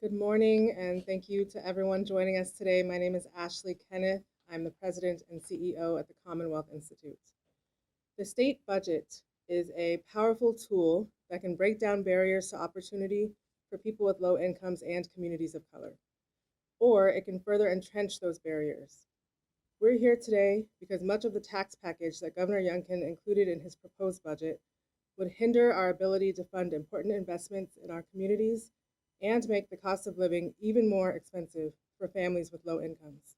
Good morning, and thank you to everyone joining us today. My name is Ashley Kenneth. I'm the President and CEO at the Commonwealth Institute. The state budget is a powerful tool that can break down barriers to opportunity for people with low incomes and communities of color, or it can further entrench those barriers. We're here today because much of the tax package that Governor Youngkin included in his proposed budget would hinder our ability to fund important investments in our communities and make the cost of living even more expensive for families with low incomes.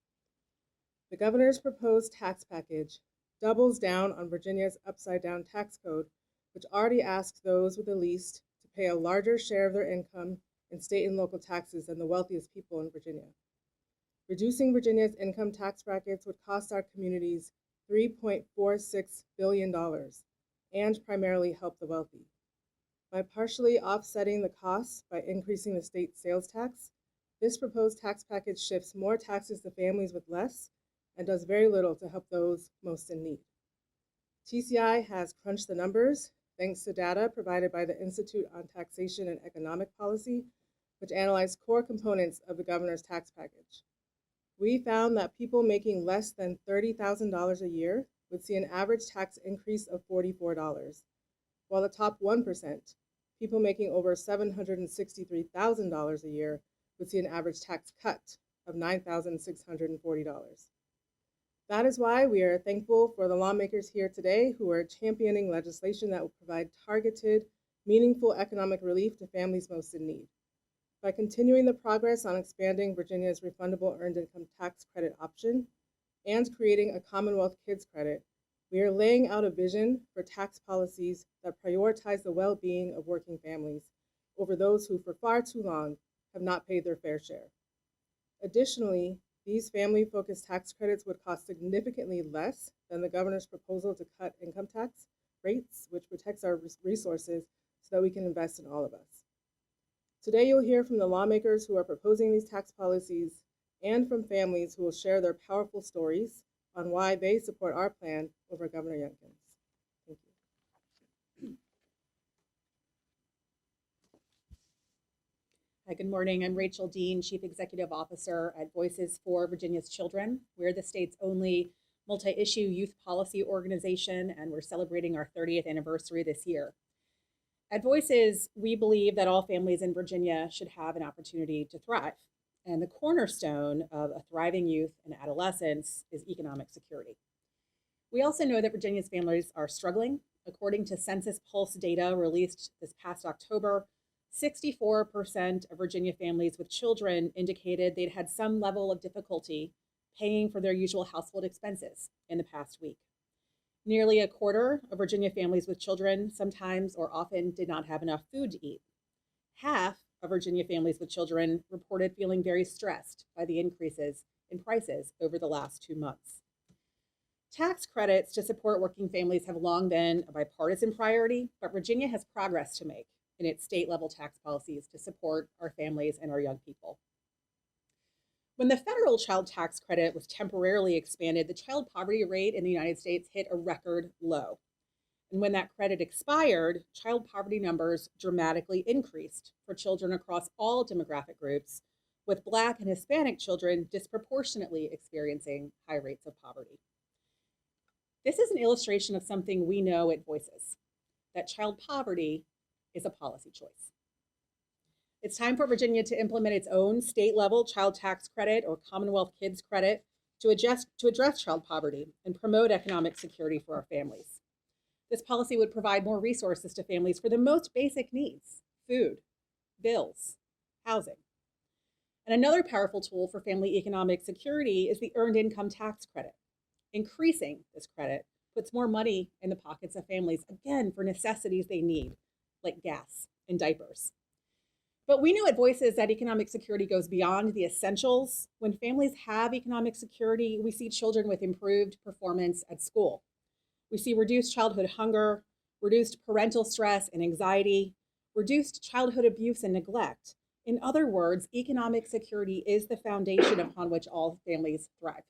The governor's proposed tax package doubles down on Virginia's upside-down tax code, which already asks those with the least to pay a larger share of their income in state and local taxes than the wealthiest people in Virginia. Reducing Virginia's income tax brackets would cost our communities $3.46 billion and primarily help the wealthy. By partially offsetting the costs by increasing the state sales tax, this proposed tax package shifts more taxes to families with less and does very little to help those most in need. TCI has crunched the numbers thanks to data provided by the Institute on Taxation and Economic Policy, which analyzed core components of the governor's tax package. We found that people making less than $30,000 a year would see an average tax increase of $44, while the top 1%, people making over $763,000 a year, would see an average tax cut of $9,640. That is why we are thankful for the lawmakers here today who are championing legislation that will provide targeted, meaningful economic relief to families most in need. By continuing the progress on expanding Virginia's refundable earned income tax credit option and creating a Commonwealth Kids Credit, we are laying out a vision for tax policies that prioritize the well-being of working families over those who for far too long have not paid their fair share. Additionally, these family-focused tax credits would cost significantly less than the governor's proposal to cut income tax rates, which protects our resources so that we can invest in all of us. Today, you'll hear from the lawmakers who are proposing these tax policies and from families who will share their powerful stories on why they support our plan over Governor Youngkin's. Thank you. Hi, good morning. I'm Rachel Dean, Chief Executive Officer at Voices for Virginia's Children. We're the state's only multi-issue youth policy organization, and we're celebrating our 30th anniversary this year. At Voices, we believe that all families in Virginia should have an opportunity to thrive. And the cornerstone of a thriving youth and adolescence is economic security. We also know that Virginia's families are struggling. According to Census Pulse data released this past October, 64% of Virginia families with children indicated they'd had some level of difficulty paying for their usual household expenses in the past week. Nearly a quarter of Virginia families with children sometimes or often did not have enough food to eat. Half of Virginia families with children reported feeling very stressed by the increases in prices over the last 2 months. Tax credits to support working families have long been a bipartisan priority, but Virginia has progress to make in its state-level tax policies to support our families and our young people. When the federal child tax credit was temporarily expanded, the child poverty rate in the United States hit a record low. And when that credit expired, child poverty numbers dramatically increased for children across all demographic groups, with Black and Hispanic children disproportionately experiencing high rates of poverty. This is an illustration of something we know at Voices, that child poverty is a policy choice. It's time for Virginia to implement its own state-level child tax credit or Commonwealth Kids Credit to address child poverty and promote economic security for our families. This policy would provide more resources to families for the most basic needs: food, bills, housing. And another powerful tool for family economic security is the Earned Income Tax Credit. Increasing this credit puts more money in the pockets of families, again, for necessities they need, like gas and diapers. But we know at Voices that economic security goes beyond the essentials. When families have economic security, we see children with improved performance at school. We see reduced childhood hunger, reduced parental stress and anxiety, reduced childhood abuse and neglect. In other words, economic security is the foundation upon which all families thrive.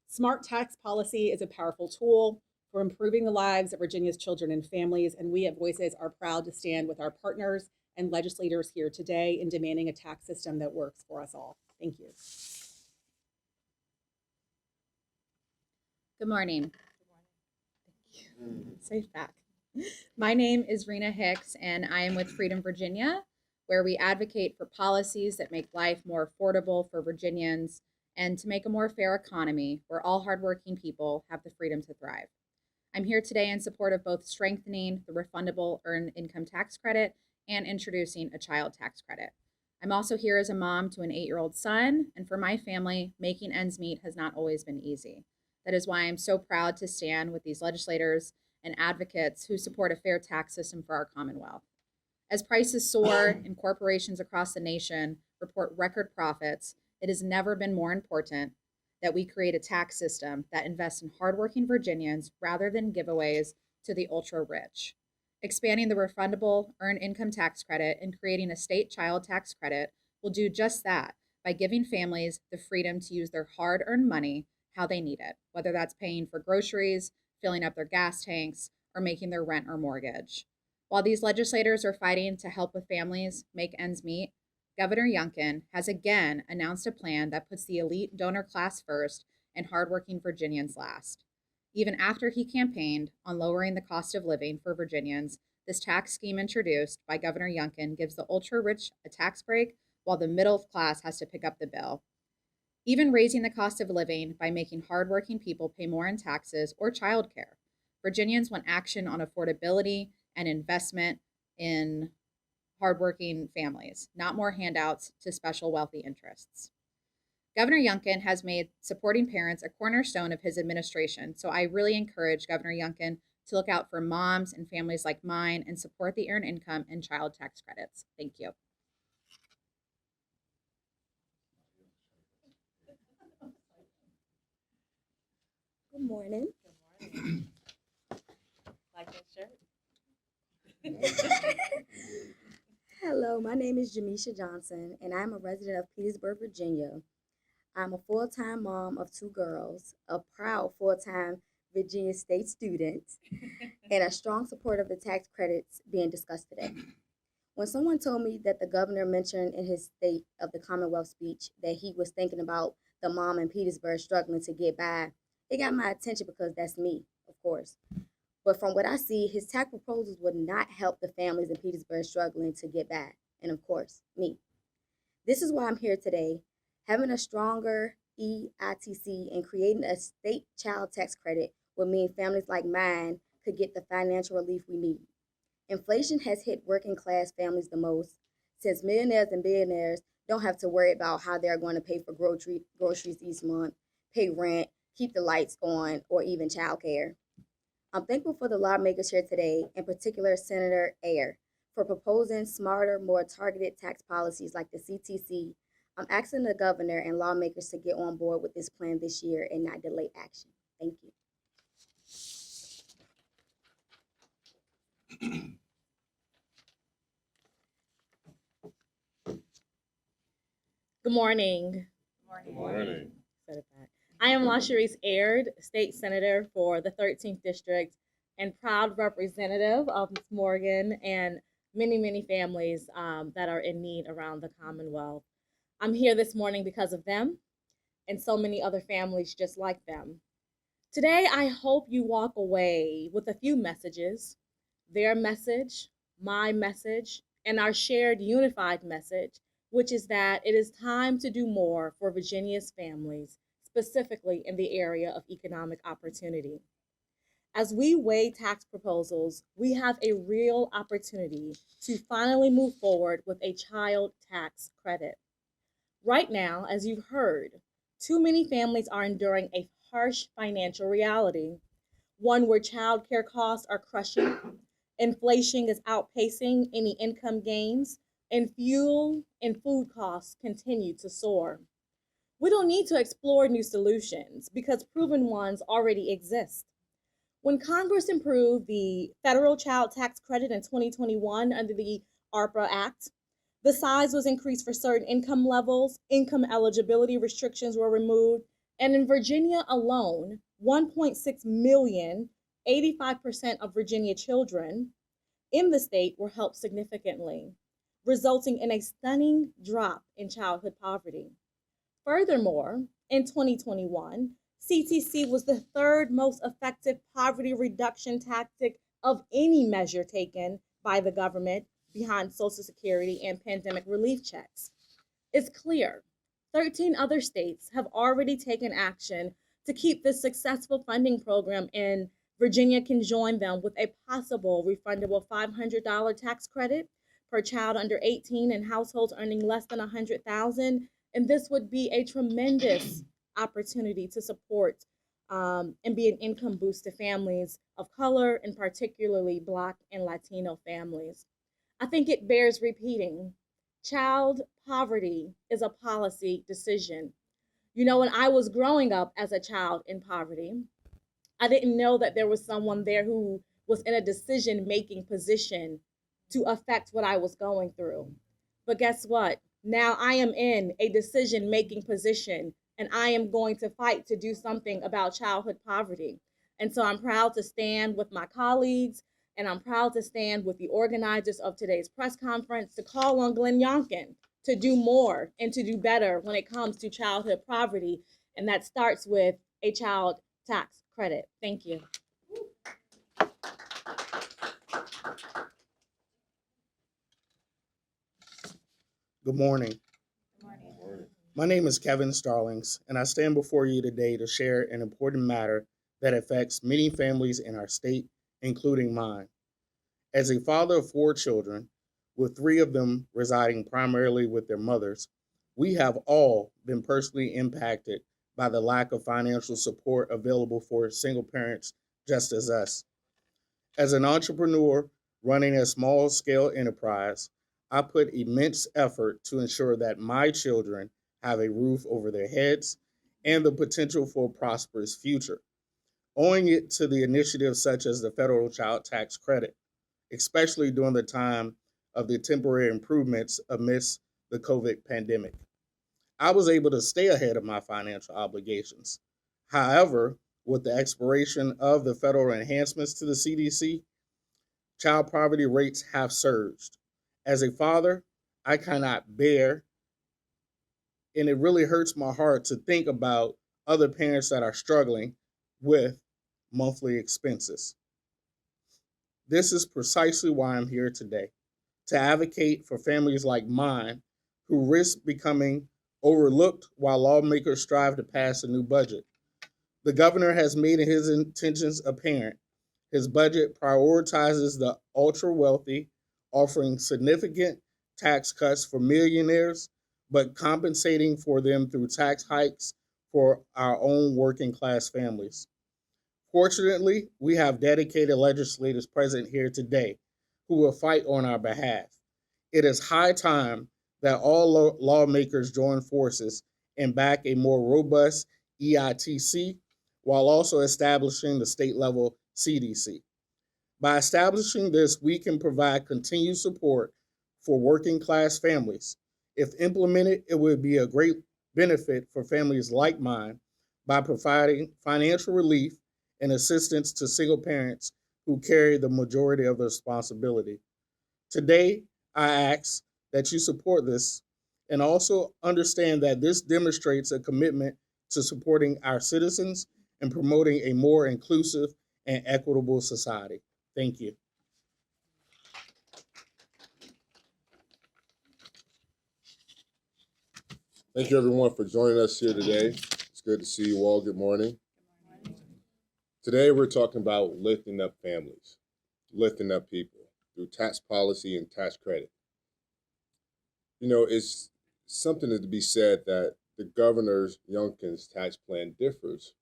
Smart tax policy is a powerful tool for improving the lives of Virginia's children and families, and we at Voices are proud to stand with our partners and legislators here today in demanding a tax system that works for us all. Thank you. Good morning. Safe back. My name is Rena Hicks, and I am with Freedom Virginia, where we advocate for policies that make life more affordable for Virginians and to make a more fair economy where all hardworking people have the freedom to thrive. I'm here today in support of both strengthening the refundable earned income tax credit and introducing a child tax credit. I'm also here as a mom to an 8-year-old son, and for my family, making ends meet has not always been easy. That is why I'm so proud to stand with these legislators and advocates who support a fair tax system for our Commonwealth. As prices soar and corporations across the nation report record profits, it has never been more important that we create a tax system that invests in hardworking Virginians rather than giveaways to the ultra-rich. Expanding the refundable earned income tax credit and creating a state child tax credit will do just that by giving families the freedom to use their hard-earned money how they need it, whether that's paying for groceries, filling up their gas tanks, or making their rent or mortgage. While these legislators are fighting to help with families make ends meet, Governor Youngkin has again announced a plan that puts the elite donor class first and hardworking Virginians last. Even after he campaigned on lowering the cost of living for Virginians, this tax scheme introduced by Governor Youngkin gives the ultra-rich a tax break while the middle class has to pick up the bill. Even raising the cost of living by making hardworking people pay more in taxes or childcare. Virginians want action on affordability and investment in hardworking families, not more handouts to special wealthy interests. Governor Youngkin has made supporting parents a cornerstone of his administration, so I really encourage Governor Youngkin to look out for moms and families like mine and support the earned income and child tax credits. Thank you. Good morning. Good morning. Like that shirt? Hello, my name is Jamisha Johnson, and I'm a resident of Petersburg, Virginia. I'm a full-time mom of 2 girls, a proud full-time Virginia State student, and a strong supporter of the tax credits being discussed today. When someone told me that the governor mentioned in his State of the Commonwealth speech that he was thinking about the mom in Petersburg struggling to get by, it got my attention because that's me, of course. But from what I see, his tax proposals would not help the families in Petersburg struggling to get by, and of course, me. This is why I'm here today. Having a stronger EITC and creating a state child tax credit would mean families like mine could get the financial relief we need. Inflation has hit working class families the most, since millionaires and billionaires don't have to worry about how they're going to pay for groceries each month, pay rent, keep the lights on, or even childcare. I'm thankful for the lawmakers here today, in particular Senator Ayer, for proposing smarter, more targeted tax policies like the CTC. I'm asking the governor and lawmakers to get on board with this plan this year and not delay action. Thank you. Good morning. Good morning. Set it back. I am LaSharice Aird, State Senator for the 13th District and proud representative of Ms. Morgan and many, many families that are in need around the Commonwealth. I'm here this morning because of them and so many other families just like them. Today, I hope you walk away with a few messages, their message, my message, and our shared unified message, which is that it is time to do more for Virginia's families, specifically in the area of economic opportunity. As we weigh tax proposals, we have a real opportunity to finally move forward with a child tax credit. Right now, as you've heard, too many families are enduring a harsh financial reality, one where child care costs are crushing, inflation is outpacing any income gains, and fuel and food costs continue to soar. We don't need to explore new solutions because proven ones already exist. When Congress improved the federal child tax credit in 2021 under the ARPA Act, the size was increased for certain income levels, income eligibility restrictions were removed, and in Virginia alone, 1.6 million, 85% of Virginia children in the state were helped significantly. resulting in a stunning drop in childhood poverty. Furthermore, in 2021, CTC was the third most effective poverty reduction tactic of any measure taken by the government behind Social Security and pandemic relief checks. It's clear 13 other states have already taken action to keep this successful funding program, and Virginia can join them with a possible refundable $500 tax credit per child under 18 and households earning less than 100,000. And this would be a tremendous opportunity to support and be an income boost to families of color, and particularly Black and Latino families. I think it bears repeating. Child poverty is a policy decision. You know, when I was growing up as a child in poverty, I didn't know that there was someone there who was in a decision making position to affect what I was going through. But guess what? Now I am in a decision making position, and I am going to fight to do something about childhood poverty. And so I'm proud to stand with my colleagues, and I'm proud to stand with the organizers of today's press conference to call on Glenn Youngkin to do more and to do better when it comes to childhood poverty. And that starts with a child tax credit. Thank you. Good morning. My name is Kevin Stallings, and I stand before you today to share an important matter that affects many families in our state, including mine. As a father of 4 children, with 3 of them residing primarily with their mothers, we have all been personally impacted by the lack of financial support available for single parents just as us. As an entrepreneur running a small scale enterprise, I put immense effort to ensure that my children have a roof over their heads and the potential for a prosperous future, owing it to the initiatives such as the federal child tax credit, especially during the time of the temporary improvements amidst the COVID pandemic. I was able to stay ahead of my financial obligations. However, with the expiration of the federal enhancements to the CDC, child poverty rates have surged. As a father, I cannot bear, and it really hurts my heart to think about other parents that are struggling with monthly expenses. This is precisely why I'm here today, to advocate for families like mine who risk becoming overlooked while lawmakers strive to pass a new budget. The governor has made his intentions apparent. His budget prioritizes the ultra wealthy, offering significant tax cuts for millionaires, but compensating for them through tax hikes for our own working class families. Fortunately, we have dedicated legislators present here today who will fight on our behalf. It is high time that all lawmakers join forces and back a more robust EITC while also establishing the state level CDC. By establishing this, we can provide continued support for working class families. If implemented, it would be a great benefit for families like mine by providing financial relief and assistance to single parents who carry the majority of the responsibility. Today, I ask that you support this and also understand that this demonstrates a commitment to supporting our citizens and promoting a more inclusive and equitable society. Thank you. Thank you, everyone, for joining us here today. It's good to see you all. Good morning. Today, we're talking about lifting up families, lifting up people through tax policy and tax credit. You know, it's something to be said that the governor's Youngkin's tax plan differs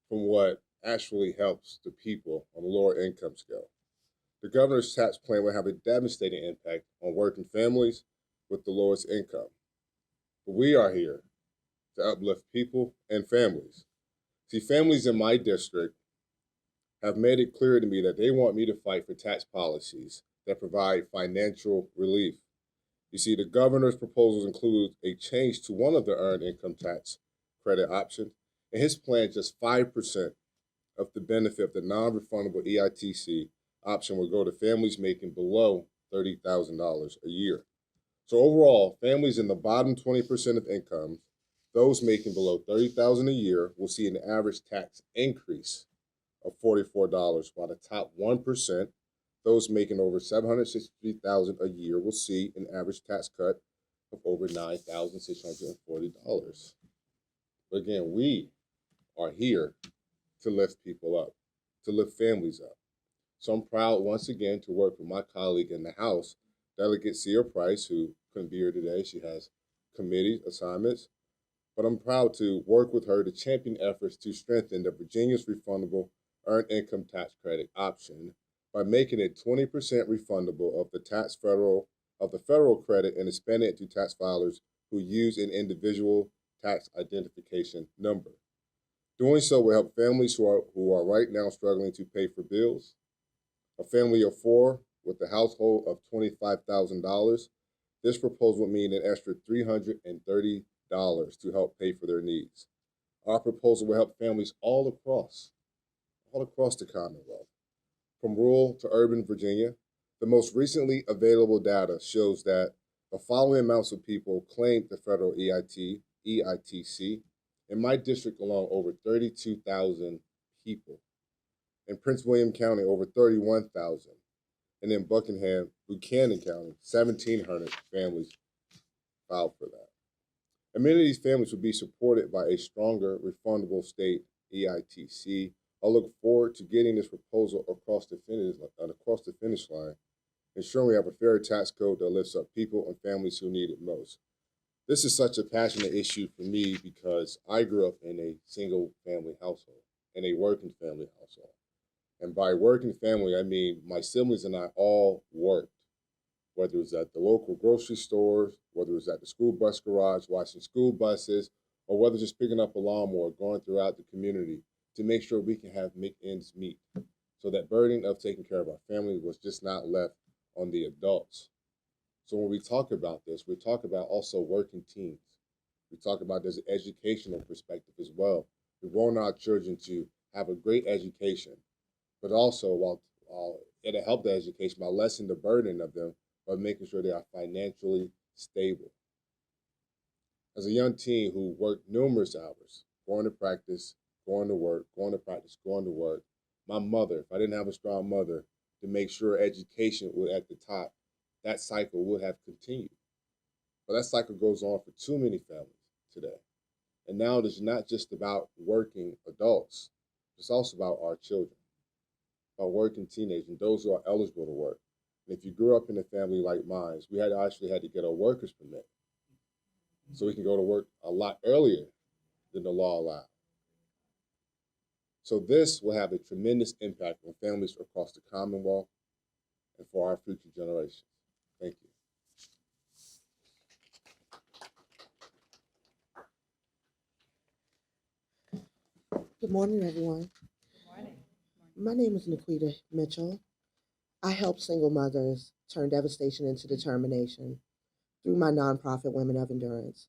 from what actually helps the people on the lower income scale. The governor's tax plan will have a devastating impact on working families with the lowest income. But we are here to uplift people and families. See, families in my district have made it clear to me that they want me to fight for tax policies that provide financial relief. You see, the governor's proposals include a change to one of the earned income tax credit options, and his plan just 5% of the benefit of the non-refundable EITC option will go to families making below $30,000 a year. So overall, families in the bottom 20% of incomes, those making below $30,000 a year, will see an average tax increase of $44, while the top 1%, those making over $763,000 a year, will see an average tax cut of over $9,640. But again, we are here to lift people up, to lift families up. So I'm proud once again to work with my colleague in the House, Delegate Sear Price, who couldn't be here today. She has committee assignments. But I'm proud to work with her to champion efforts to strengthen the Virginia's refundable earned income tax credit option by making it 20% refundable of the federal credit and expanding it to tax filers who use an individual tax identification number. Doing so will help families who are right now struggling to pay for bills. A family of 4 with a household of $25,000, this proposal would mean an extra $330 to help pay for their needs. Our proposal will help families all across the Commonwealth, from rural to urban Virginia. The most recently available data shows that the following amounts of people claimed the federal EITC. In my district alone, over 32,000 people. In Prince William County, over 31,000. And in Buchanan County, 1,700 families filed for that. And many of these families will be supported by a stronger refundable state EITC. I look forward to getting this proposal across the finish line, ensuring we have a fair tax code that lifts up people and families who need it most. This is such a passionate issue for me because I grew up in a single family household, in a working family household. And by working family, I mean my siblings and I all worked, whether it was at the local grocery stores, whether it was at the school bus garage, washing school buses, or whether just picking up a lawnmower, going throughout the community to make sure we can make ends meet. So that burden of taking care of our family was just not left on the adults. So when we talk about this, we talk about also working teens. We talk about there's an educational perspective as well. We want our children to have a great education, but also while it'll help the education by lessening the burden of them, by making sure they are financially stable. As a young teen who worked numerous hours, going to practice, going to work, going to practice, going to work, my mother, if I didn't have a strong mother to make sure education was at the top, that cycle would have continued. But that cycle goes on for too many families today. And now it's not just about working adults, it's also about our children, about working teenagers and those who are eligible to work. And if you grew up in a family like mine, we actually had to get a worker's permit so we can go to work a lot earlier than the law allowed. So this will have a tremendous impact on families across the Commonwealth and for our future generations. Thank you. Good morning, everyone. Good morning. My name is Nikita Mitchell. I help single mothers turn devastation into determination through my nonprofit Women of Endurance.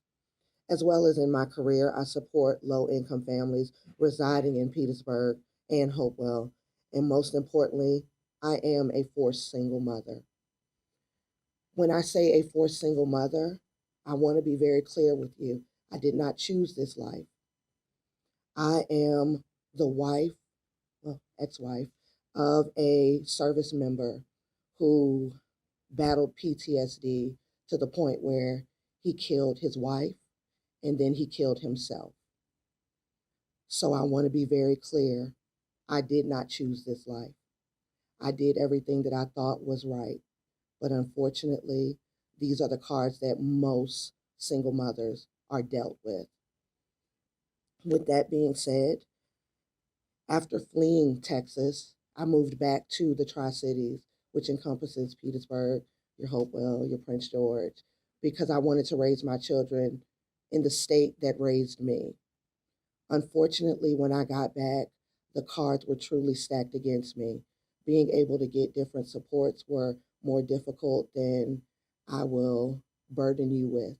As well as in my career, I support low-income families residing in Petersburg and Hopewell. And most importantly, I am a forced single mother. When I say a forced single mother, I want to be very clear with you. I did not choose this life. I am the wife, ex-wife, of a service member who battled PTSD to the point where he killed his wife and then he killed himself. So I want to be very clear. I did not choose this life. I did everything that I thought was right. But unfortunately, these are the cards that most single mothers are dealt with. With that being said, after fleeing Texas, I moved back to the Tri-Cities, which encompasses Petersburg, your Hopewell, your Prince George, because I wanted to raise my children in the state that raised me. Unfortunately, when I got back, the cards were truly stacked against me. Being able to get different supports were more difficult than I will burden you with.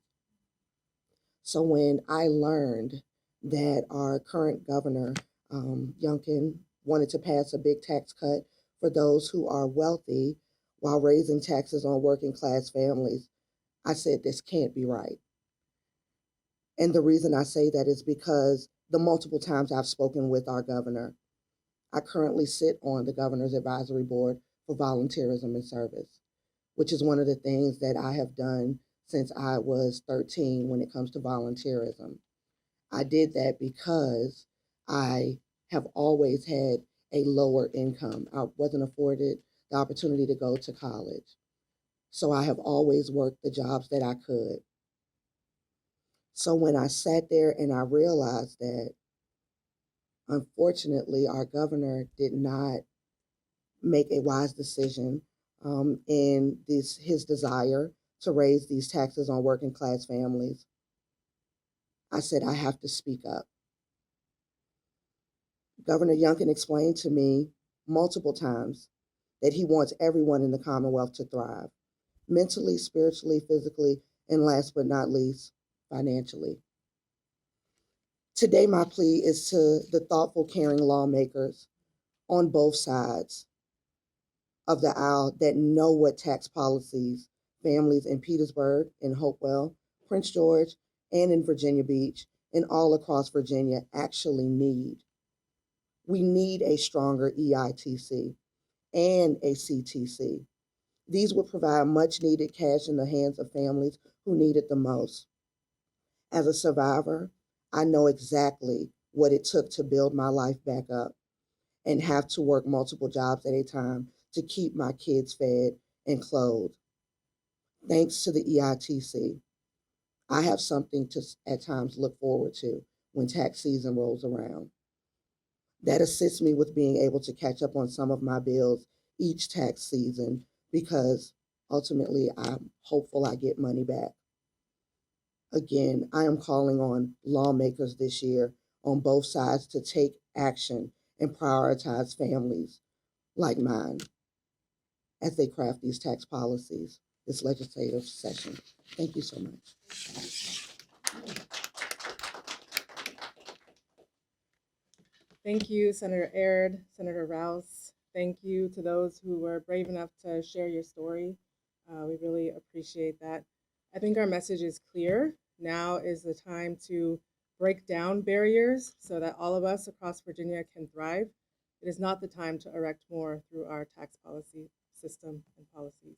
So when I learned that our current governor, Youngkin, wanted to pass a big tax cut for those who are wealthy while raising taxes on working class families, I said, this can't be right. And the reason I say that is because the multiple times I've spoken with our governor, I currently sit on the Governor's Advisory Board for Volunteerism and Service, which is one of the things that I have done since I was 13 when it comes to volunteerism. I did that because I have always had a lower income. I wasn't afforded the opportunity to go to college. So I have always worked the jobs that I could. So when I sat there and I realized that, unfortunately, our governor did not make a wise decision in his desire to raise these taxes on working class families, I said, I have to speak up. Governor Youngkin explained to me multiple times that he wants everyone in the Commonwealth to thrive, mentally, spiritually, physically, and last but not least, financially. Today, my plea is to the thoughtful, caring lawmakers on both sides of the aisle that know what tax policies families in Petersburg, in Hopewell, Prince George, and in Virginia Beach, and all across Virginia actually need. We need a stronger EITC and a CTC. These would provide much needed cash in the hands of families who need it the most. As a survivor, I know exactly what it took to build my life back up and have to work multiple jobs at a time to keep my kids fed and clothed. Thanks to the EITC, I have something to at times look forward to when tax season rolls around. That assists me with being able to catch up on some of my bills each tax season because ultimately I'm hopeful I get money back. Again, I am calling on lawmakers this year on both sides to take action and prioritize families like mine as they craft these tax policies this legislative session. Thank you so much. Thank you, Senator Aird, Senator Rouse. Thank you to those who were brave enough to share your story. We really appreciate that. I think our message is clear. Now is the time to break down barriers so that all of us across Virginia can thrive. It is not the time to erect more through our tax policy system and policies.